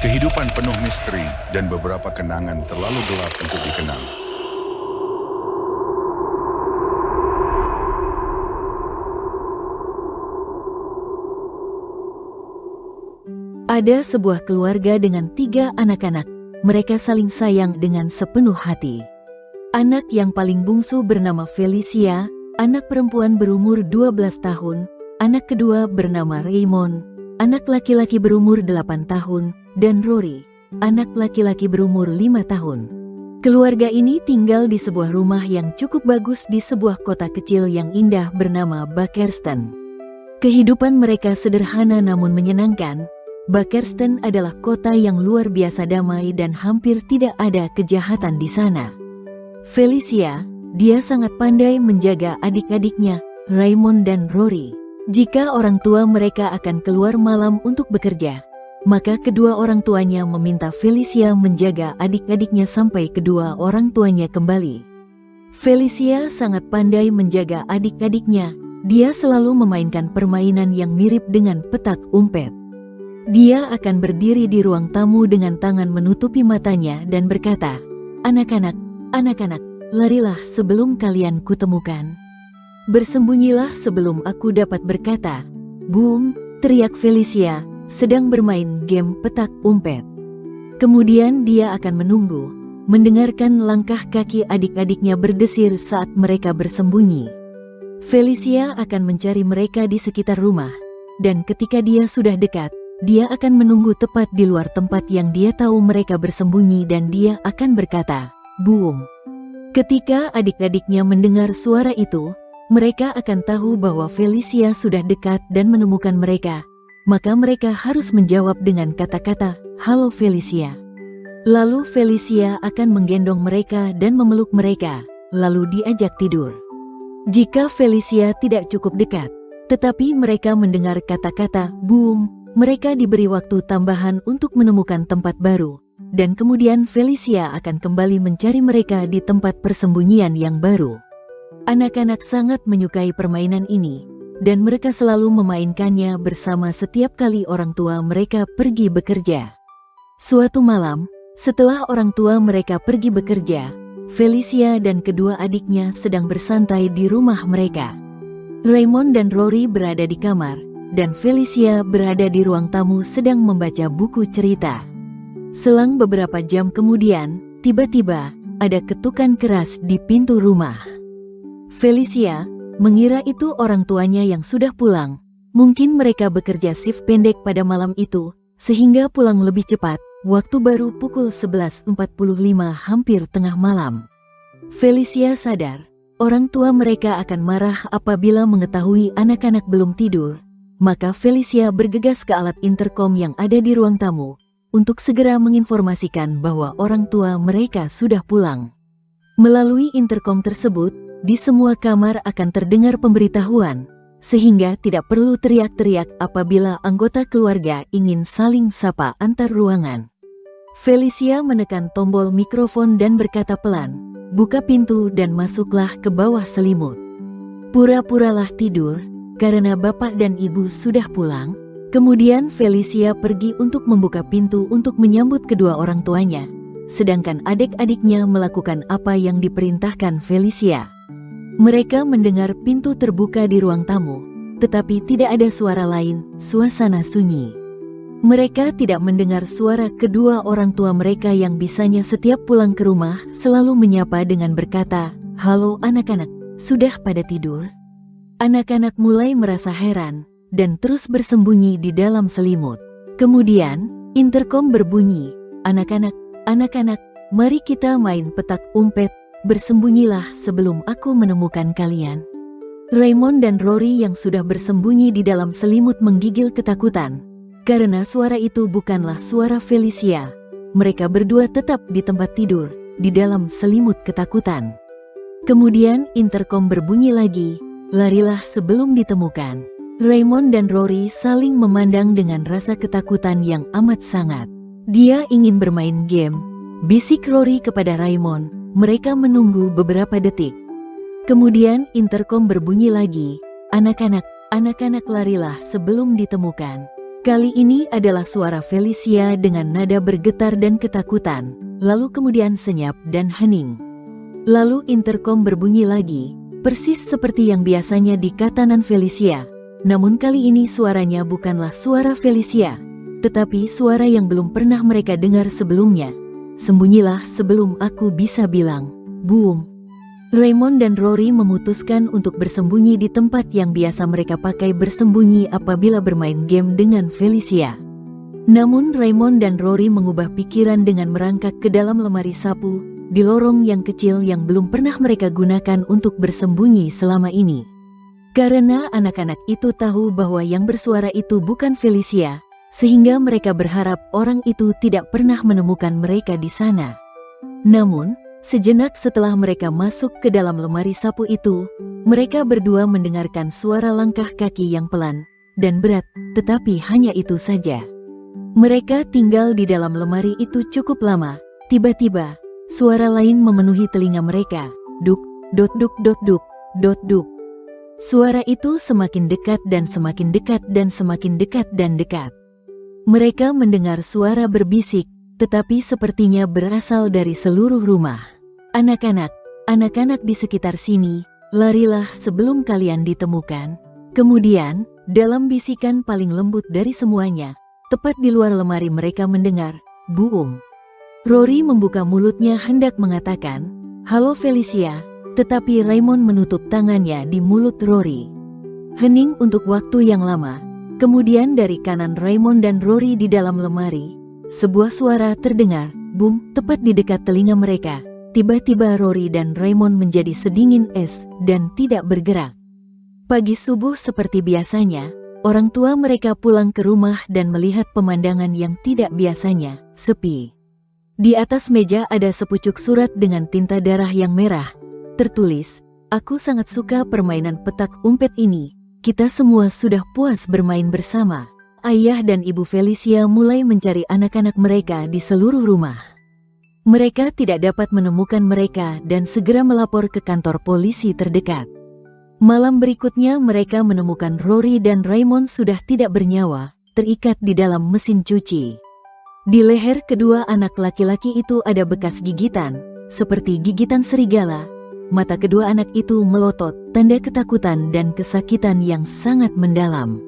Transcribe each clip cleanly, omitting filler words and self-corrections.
Kehidupan penuh misteri dan beberapa kenangan terlalu gelap untuk dikenang. Ada sebuah keluarga dengan 3 anak-anak. Mereka saling sayang dengan sepenuh hati. Anak yang paling bungsu bernama Felicia, anak perempuan berumur 12 tahun, anak kedua bernama Raymond, anak laki-laki berumur 8 tahun, dan Rory, anak laki-laki berumur 5 tahun. Keluarga ini tinggal di sebuah rumah yang cukup bagus di sebuah kota kecil yang indah bernama Buckerston. Kehidupan mereka sederhana namun menyenangkan. Buckerston adalah kota yang luar biasa damai dan hampir tidak ada kejahatan di sana. Felicia, dia sangat pandai menjaga adik-adiknya, Raymond dan Rory. Jika orang tua mereka akan keluar malam untuk bekerja, maka kedua orang tuanya meminta Felicia menjaga adik-adiknya sampai kedua orang tuanya kembali. Felicia sangat pandai menjaga adik-adiknya. Dia selalu memainkan permainan yang mirip dengan petak umpet. Dia akan berdiri di ruang tamu dengan tangan menutupi matanya dan berkata, "Anak-anak, anak-anak, larilah sebelum kalian kutemukan. Bersembunyilah sebelum aku dapat berkata." Boom, teriak Felicia, sedang bermain game petak umpet. Kemudian dia akan menunggu, mendengarkan langkah kaki adik-adiknya berdesir saat mereka bersembunyi. Felicia akan mencari mereka di sekitar rumah, dan ketika dia sudah dekat, dia akan menunggu tepat di luar tempat yang dia tahu mereka bersembunyi dan dia akan berkata, "Boom." Ketika adik-adiknya mendengar suara itu, mereka akan tahu bahwa Felicia sudah dekat dan menemukan mereka. Maka mereka harus menjawab dengan kata-kata, "Halo Felicia." Lalu Felicia akan menggendong mereka dan memeluk mereka, lalu diajak tidur. Jika Felicia tidak cukup dekat, tetapi mereka mendengar kata-kata "boom", mereka diberi waktu tambahan untuk menemukan tempat baru, dan kemudian Felicia akan kembali mencari mereka di tempat persembunyian yang baru. Anak-anak sangat menyukai permainan ini, dan mereka selalu memainkannya bersama setiap kali orang tua mereka pergi bekerja. Suatu malam, setelah orang tua mereka pergi bekerja, Felicia dan kedua adiknya sedang bersantai di rumah mereka. Raymond dan Rory berada di kamar, dan Felicia berada di ruang tamu sedang membaca buku cerita. Selang beberapa jam kemudian, tiba-tiba ada ketukan keras di pintu rumah. Felicia mengira itu orang tuanya yang sudah pulang. Mungkin mereka bekerja shift pendek pada malam itu, sehingga pulang lebih cepat. Waktu baru pukul 11.45, hampir tengah malam. Felicia sadar, orang tua mereka akan marah apabila mengetahui anak-anak belum tidur. Maka Felicia bergegas ke alat interkom yang ada di ruang tamu, untuk segera menginformasikan bahwa orang tua mereka sudah pulang. Melalui interkom tersebut, di semua kamar akan terdengar pemberitahuan, sehingga tidak perlu teriak-teriak apabila anggota keluarga ingin saling sapa antar ruangan. Felicia menekan tombol mikrofon dan berkata pelan, "Buka pintu dan masuklah ke bawah selimut. Pura-puralah tidur, karena bapak dan ibu sudah pulang." Kemudian Felicia pergi untuk membuka pintu untuk menyambut kedua orang tuanya, sedangkan adik-adiknya melakukan apa yang diperintahkan Felicia. Mereka mendengar pintu terbuka di ruang tamu, tetapi tidak ada suara lain, suasana sunyi. Mereka tidak mendengar suara kedua orang tua mereka yang bisanya setiap pulang ke rumah selalu menyapa dengan berkata, "Halo anak-anak, sudah pada tidur?" Anak-anak mulai merasa heran, dan terus bersembunyi di dalam selimut. Kemudian, interkom berbunyi, "Anak-anak, anak-anak, mari kita main petak umpet. Bersembunyilah sebelum aku menemukan kalian." Raymond dan Rory yang sudah bersembunyi di dalam selimut menggigil ketakutan. Karena suara itu bukanlah suara Felicia. Mereka berdua tetap di tempat tidur, di dalam selimut ketakutan. Kemudian interkom berbunyi lagi, "Larilah sebelum ditemukan." Raymond dan Rory saling memandang dengan rasa ketakutan yang amat sangat. "Dia ingin bermain game," bisik Rory kepada Raymond. Mereka menunggu beberapa detik. Kemudian interkom berbunyi lagi, "Anak-anak, anak-anak, larilah sebelum ditemukan." Kali ini adalah suara Felicia dengan nada bergetar dan ketakutan, lalu kemudian senyap dan hening. Lalu interkom berbunyi lagi, persis seperti yang biasanya di katanan Felicia. Namun kali ini suaranya bukanlah suara Felicia, tetapi suara yang belum pernah mereka dengar sebelumnya. Sembunyilah sebelum aku bisa bilang, boom. Raymond dan Rory memutuskan untuk bersembunyi di tempat yang biasa mereka pakai bersembunyi apabila bermain game dengan Felicia. Namun Raymond dan Rory mengubah pikiran dengan merangkak ke dalam lemari sapu, di lorong yang kecil yang belum pernah mereka gunakan untuk bersembunyi selama ini. Karena anak-anak itu tahu bahwa yang bersuara itu bukan Felicia, sehingga mereka berharap orang itu tidak pernah menemukan mereka di sana. Namun, sejenak setelah mereka masuk ke dalam lemari sapu itu, mereka berdua mendengarkan suara langkah kaki yang pelan dan berat, tetapi hanya itu saja. Mereka tinggal di dalam lemari itu cukup lama. Tiba-tiba, suara lain memenuhi telinga mereka. Duk, dot duk, dot duk, dot duk. Suara itu semakin dekat dan semakin dekat dan semakin dekat dan dekat. Mereka mendengar suara berbisik, tetapi sepertinya berasal dari seluruh rumah. Anak-anak, anak-anak di sekitar sini, larilah sebelum kalian ditemukan. Kemudian, dalam bisikan paling lembut dari semuanya, tepat di luar lemari mereka mendengar, boom. Rory membuka mulutnya hendak mengatakan, halo Felicia, tetapi Raymond menutup tangannya di mulut Rory. Hening untuk waktu yang lama, kemudian dari kanan Raymond dan Rory di dalam lemari, sebuah suara terdengar, boom, tepat di dekat telinga mereka. Tiba-tiba Rory dan Raymond menjadi sedingin es dan tidak bergerak. Pagi subuh seperti biasanya, orang tua mereka pulang ke rumah dan melihat pemandangan yang tidak biasanya, sepi. Di atas meja ada sepucuk surat dengan tinta darah yang merah. Tertulis, aku sangat suka permainan petak umpet ini. Kita semua sudah puas bermain bersama. Ayah dan Ibu Felicia mulai mencari anak-anak mereka di seluruh rumah. Mereka tidak dapat menemukan mereka dan segera melapor ke kantor polisi terdekat. Malam berikutnya mereka menemukan Rory dan Raymond sudah tidak bernyawa, terikat di dalam mesin cuci. Di leher kedua anak laki-laki itu ada bekas gigitan, seperti gigitan serigala. Mata kedua anak itu melotot, tanda ketakutan dan kesakitan yang sangat mendalam.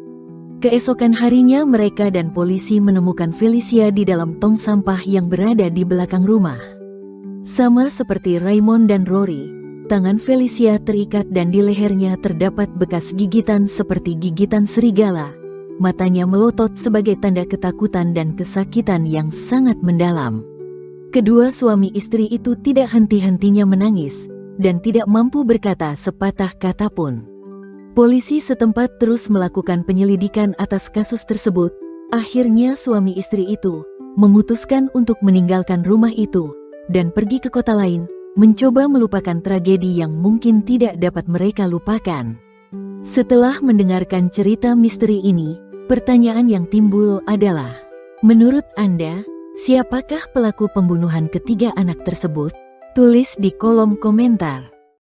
Keesokan harinya mereka dan polisi menemukan Felicia di dalam tong sampah yang berada di belakang rumah. Sama seperti Raymond dan Rory, tangan Felicia terikat dan di lehernya terdapat bekas gigitan seperti gigitan serigala. Matanya melotot sebagai tanda ketakutan dan kesakitan yang sangat mendalam. Kedua suami istri itu tidak henti-hentinya menangis dan tidak mampu berkata sepatah kata pun. Polisi setempat terus melakukan penyelidikan atas kasus tersebut. Akhirnya suami istri itu memutuskan untuk meninggalkan rumah itu dan pergi ke kota lain, mencoba melupakan tragedi yang mungkin tidak dapat mereka lupakan. Setelah mendengarkan cerita misteri ini, pertanyaan yang timbul adalah, menurut Anda, siapakah pelaku pembunuhan ketiga anak tersebut? Tulis di kolom komentar.